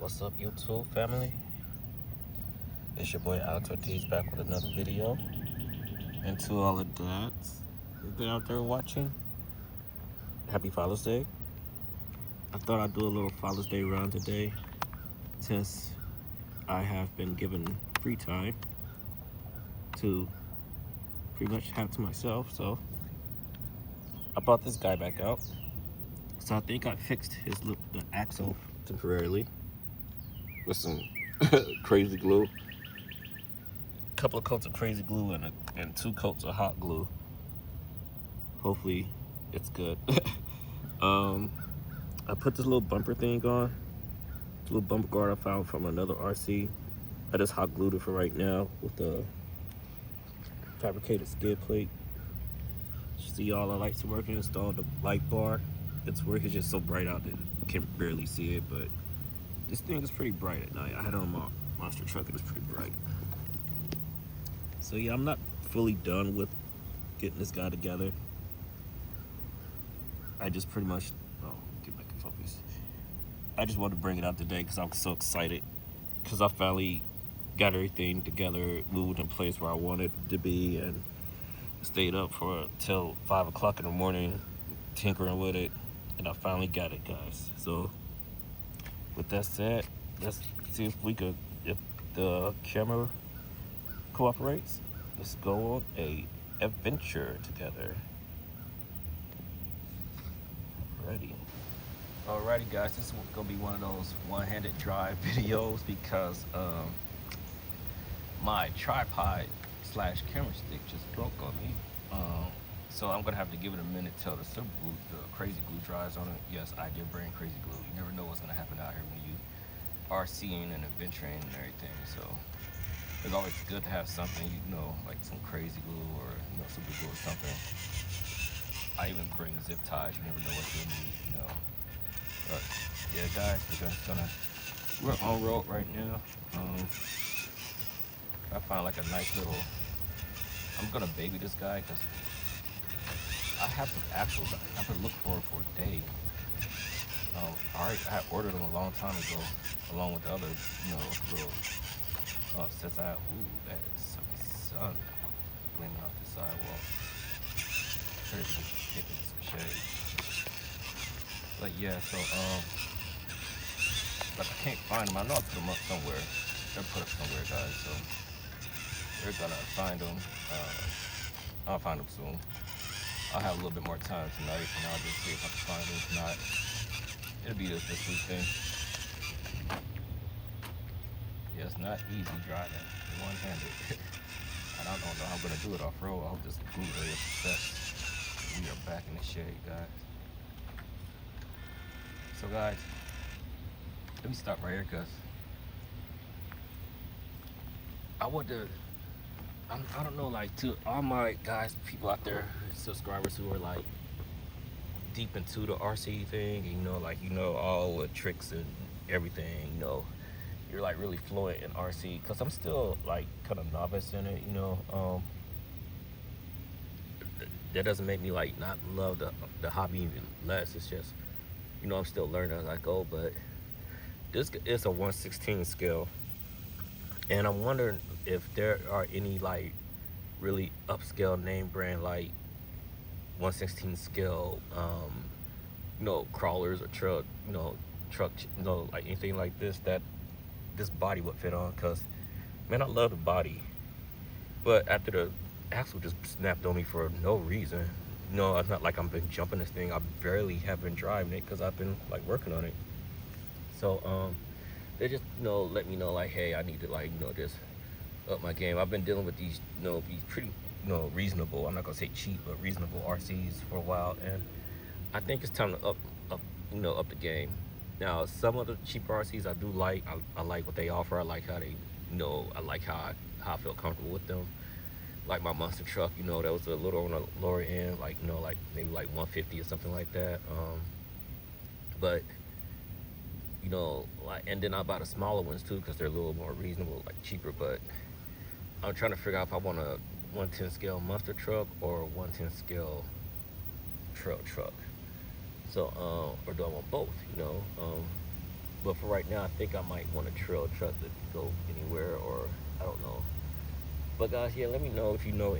What's up, YouTube family? It's your boy Alex Ortiz back with another video. And to all the dads who've been out there watching, happy Father's Day. I thought I'd do a little Father's Day run today since I have been given free time to pretty much have to myself. So I brought this guy back out. So I think I fixed the axle temporarily with some crazy glue. Couple of coats of crazy glue and 2 coats of hot glue. Hopefully it's good. I put this little bumper thing on. This little bumper guard I found from another RC. I just hot glued it for right now with the fabricated skid plate. See, all the lights are working. Installed the light bar. It's working, just so bright out that you can barely see it, but this thing is pretty bright at night. I had it on my monster truck, it was pretty bright. So yeah, I'm not fully done with getting this guy together. I just pretty much, get back in focus. I just wanted to bring it out today because I'm so excited. Because I finally got everything together, moved in place where I wanted it to be, and stayed up till 5 o'clock in the morning tinkering with it, and I finally got it, guys. So with that said, let's see if the camera cooperates. Let's go on a adventure together. Alrighty guys, this is gonna be one of those one-handed drive videos because my tripod / camera stick just broke on me. So I'm gonna have to give it a minute till the crazy glue dries on it. Yes, I did bring crazy glue. You never know what's gonna happen out here when you are seeing and adventuring and everything. So it's always good to have something, like some crazy glue or super glue or something. I even bring zip ties. You never know what you'll need, But yeah, guys, we're on road right now. I found like a nice little. I'm gonna baby this guy because I have some axles I've been looking for a day. I had ordered them a long time ago, along with the other, little sets I. Ooh, that is some sun gleaming off the sidewalk. Very thick in some shade. But yeah, so but I can't find them. I know I put them up somewhere. They're put up somewhere, guys. So we're gonna find them. I'll find them soon. I'll have a little bit more time tonight, and I'll just see if I can find them. If not, it'll be this week thing. Yeah, it's not easy driving one-handed. I don't know how I'm gonna do it off-road. I hope this glue area is set. We are back in the shade, guys. So guys, let me stop right here because I don't know, like, to all my guys, people out there, subscribers who are like deep into the RC thing, all the tricks and everything, you're like really fluent in RC, because I'm still like kind of novice in it, that doesn't make me like not love the hobby even less. It's just, I'm still learning as I go. But this is a 1/16 scale, and I'm wondering if there are any like really upscale name brand like 1/16 scale crawlers or truck like anything like this that this body would fit on. Because man, I love the body, but after the axle just snapped on me for no reason. It's not like I've been jumping this thing. I barely have been driving it because I've been like working on it. So they just let me know like, hey, I need to just up my game. I've been dealing with these these pretty reasonable, I'm not gonna say cheap, but reasonable RCs for a while, and I think it's time to up the game. Now some of the cheaper RCs I do like. I like what they offer. I like how they I like how I feel comfortable with them. Like my monster truck, that was a little on the lower end, like maybe like 150 or something like that. But and then I buy the smaller ones too because they're a little more reasonable, like cheaper. But I'm trying to figure out if I want a 110 scale monster truck or a 110 scale truck. So or do I want both? But for right now, I think I might want a trail truck to go anywhere, or I don't know. But guys, yeah, let me know if you know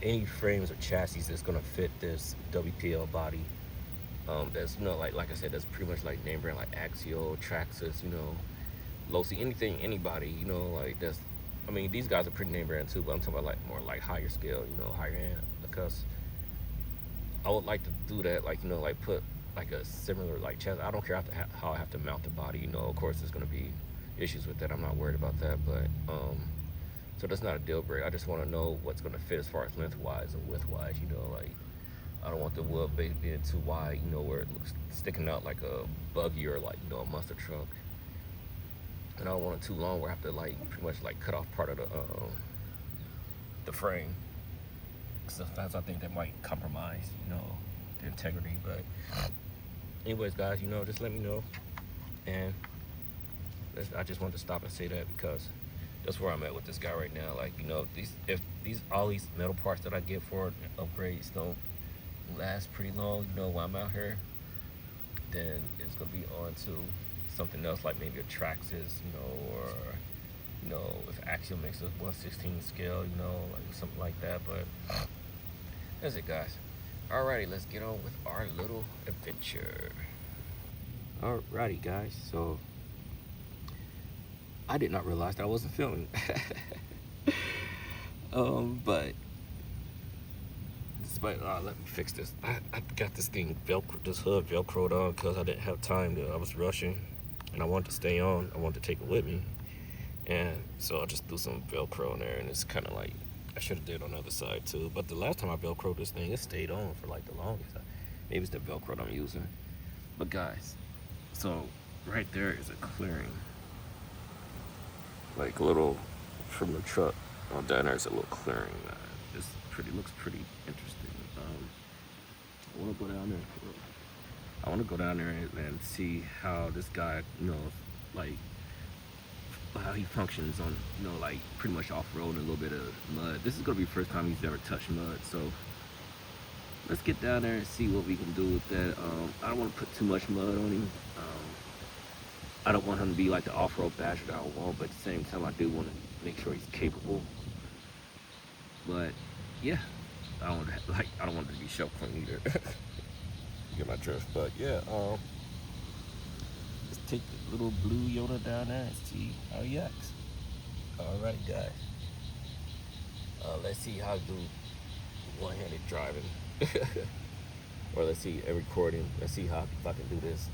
any frames or chassis that's gonna fit this WPL body. That's like I said, that's pretty much like name brand like Axial, Traxxas, Losi, anything, anybody, like that's. I mean, these guys are pretty name brand too, but I'm talking about like more like higher scale, higher end, because I would like to do that, like like put like a similar like chassis. I don't care how I have to mount the body, of course there's gonna be issues with that. I'm not worried about that, but so that's not a deal breaker. I just want to know what's gonna fit as far as lengthwise and widthwise, like. I don't want the wheelbase being too wide, where it looks sticking out like a buggy or like, a monster truck. And I don't want it too long where I have to like pretty much like cut off part of the frame. Sometimes I think that might compromise, the integrity. But anyways, guys, just let me know. And I just wanted to stop and say that because that's where I'm at with this guy right now. Like, if all these metal parts that I get for upgrades don't last pretty long, while I'm out here, then it's gonna be on to something else, like maybe a Traxxas, or if Axial makes a 1/16 scale, like something like that. But that's it, guys. Alrighty, let's get on with our little adventure. Alrighty, guys. So I did not realize that I wasn't filming. But let me fix this. I got this thing this hood velcroed on because I didn't have time I was rushing, and I wanted to stay on. I wanted to take it with me, and so I just threw some velcro in there, and it's kind of like I should have did on the other side too. But the last time I velcroed this thing, it stayed on for like the longest. Maybe it's the velcro that I'm using. But guys, so right there is a clearing, like a little from the truck. Down there is a little clearing. Looks pretty interesting. I want to go down there. I want to go down there and see how this guy, like how he functions on, like pretty much off-road and a little bit of mud. This is gonna be the first time he's ever touched mud, so let's get down there and see what we can do with that. I don't want to put too much mud on him. I don't want him to be like the off-road basher that I want, but at the same time, I do want to make sure he's capable. But yeah, I don't want it to be shelf clean either. You get my drift. But yeah, let's take the little blue Yoda down there and see how he acts. Alright, guys. Let's see how I do one-handed driving. Or let's see a recording. Let's see if I can do this.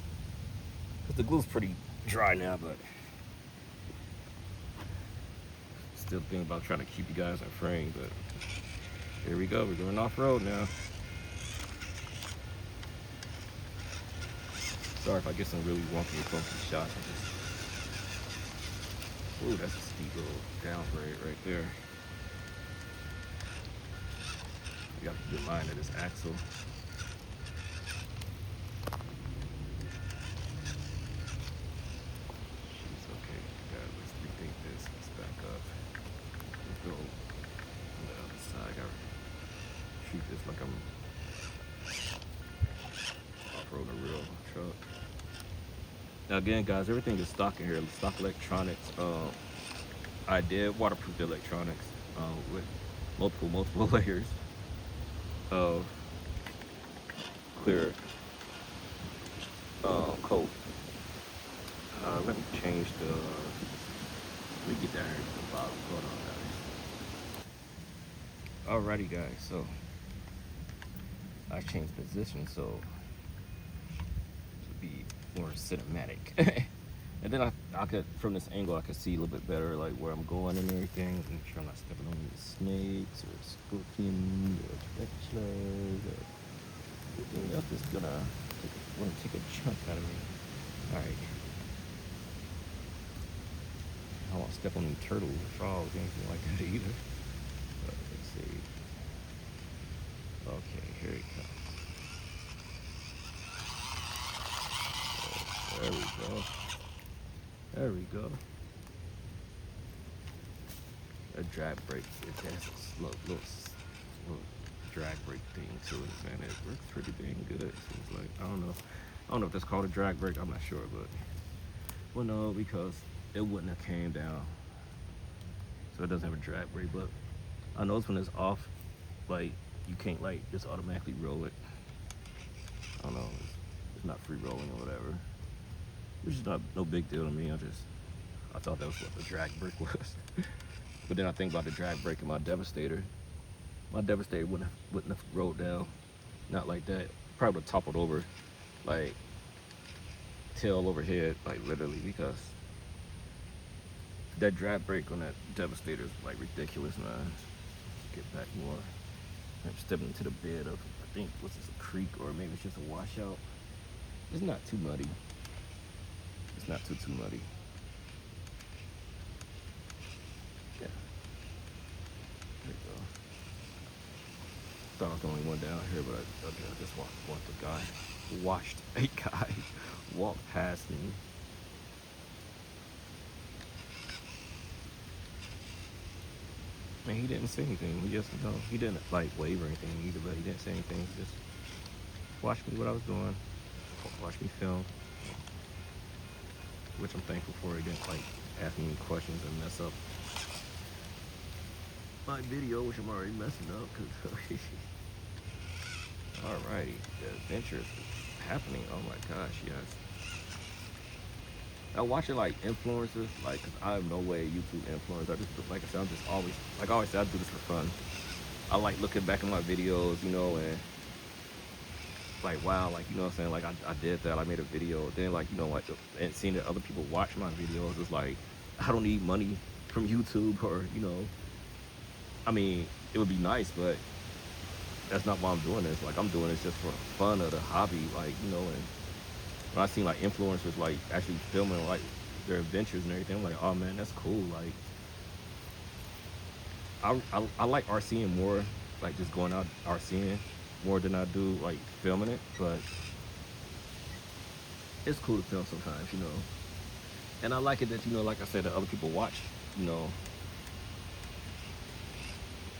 Cause the glue's pretty dry now, but still thinking about trying to keep you guys in frame. But here we go. We're going off-road now. Sorry if I get some really wonky and funky shots. Ooh, that's a steep little downgrade right there. You got to keep in mind that it's axle. Okay, guys, let's rethink this. Let's back up. Let's go on the other side. I gotta treat this like I'm off-roading a real truck. Now again, guys, everything is stock in here. Stock electronics. I did waterproof the electronics with multiple layers of clear coat. Let me change the. Let me get down here to the bottom. Hold on, guys. Alrighty, guys. So I changed position so to be more cinematic. And then I could, from this angle, I could see a little bit better, like where I'm going and everything. Make sure I'm not stepping on any snakes or scorpions or tarantulas or anything else that's gonna take a chunk out of me. All right. I don't want to step on any turtles or frogs or anything like that either. But let's see. Okay, here it comes. There we go. There we go. A drag brake. It has a little drag brake thing to it, and it works pretty dang good. It seems like, I don't know. I don't know if that's called a drag brake. I'm not sure, but well, no, because it wouldn't have came down, so it doesn't have a drag brake. But I notice when it's off, like you can't like just automatically roll it. I don't know, it's not free rolling or whatever, which is not no big deal to me. I thought that was what the drag brake was. But then I think about the drag brake in my Devastator. My Devastator wouldn't have rolled down, not like that. Probably would have toppled over, like tail over head, like literally, because that drag brake on that Devastator is like ridiculous, man. Get back more. I'm stepping into the bed of, I think, what's this, a creek, or maybe it's just a washout. It's not too muddy. It's not too muddy. Yeah. There you go. Thought I was the only one down here, but I just watched a guy walk past me. And he didn't say anything. He just, he didn't like wave or anything either, but he didn't say anything. He just watched me what I was doing, watched me film, which I'm thankful for. He didn't like ask me any questions and mess up my video, which I'm already messing up. Cause alrighty, the adventure is happening. Oh my gosh, yes. I watch it like influencers, like, cause I have no way YouTube influencers. I just, like I said, I'm just always, like I always say, I do this for fun. I like looking back at my videos, you know, and like, wow, like, you know what I'm saying, like I did that, I made a video, then like, you know, like, and seeing that other people watch my videos, it's like, I don't need money from YouTube, or, you know, I mean, it would be nice, but that's not why I'm doing this. Like, I'm doing this just for fun of the hobby, like, you know. And when I seen like influencers like actually filming like their adventures and everything, I'm like, oh man, that's cool. Like, I like RCing more, like just going out RCing more than I do like filming it. But it's cool to film sometimes, you know. And I like it that, you know, like I said, that other people watch, you know,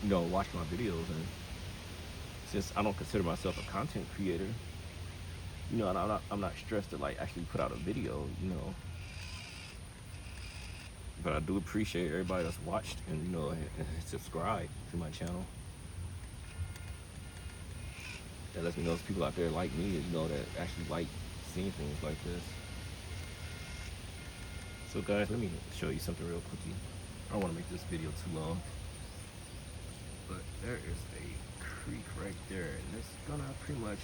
watch my videos. And since I don't consider myself a content creator, you know, and I'm not stressed to like actually put out a video, you know. But I do appreciate everybody that's watched and, you know, and subscribed to my channel. That lets me know there's people out there like me, you know, that actually like seeing things like this. So guys, let me show you something real quickly. I don't want to make this video too long, but there is a creek right there, and it's gonna pretty much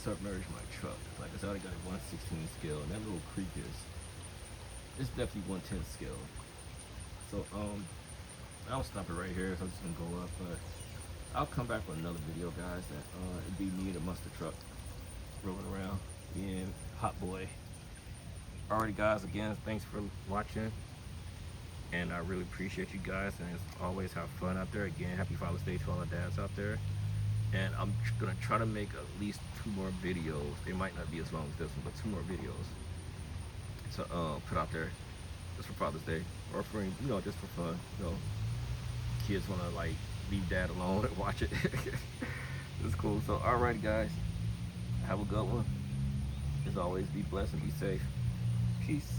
submerge my truck. Like I said, I already got a 1/16 scale, and that little creek it's definitely 1/10 scale. So I'll stop it right here, so I'm just gonna go up, but I'll come back with another video, guys, that it'd be me and a mustard truck rolling around, me and Hot Boy. Alrighty guys, again, thanks for watching, and I really appreciate you guys, and as always, have fun out there. Again, happy Father's Day to all the dads out there, and I'm gonna try to make at least 2 more videos. They might not be as long as this one, but 2 more videos to put out there just for Father's Day, or for, you know, just for fun. You know, kids wanna like leave dad alone and watch it. It's cool. So alright guys, have a good one. As always, be blessed and be safe. Peace.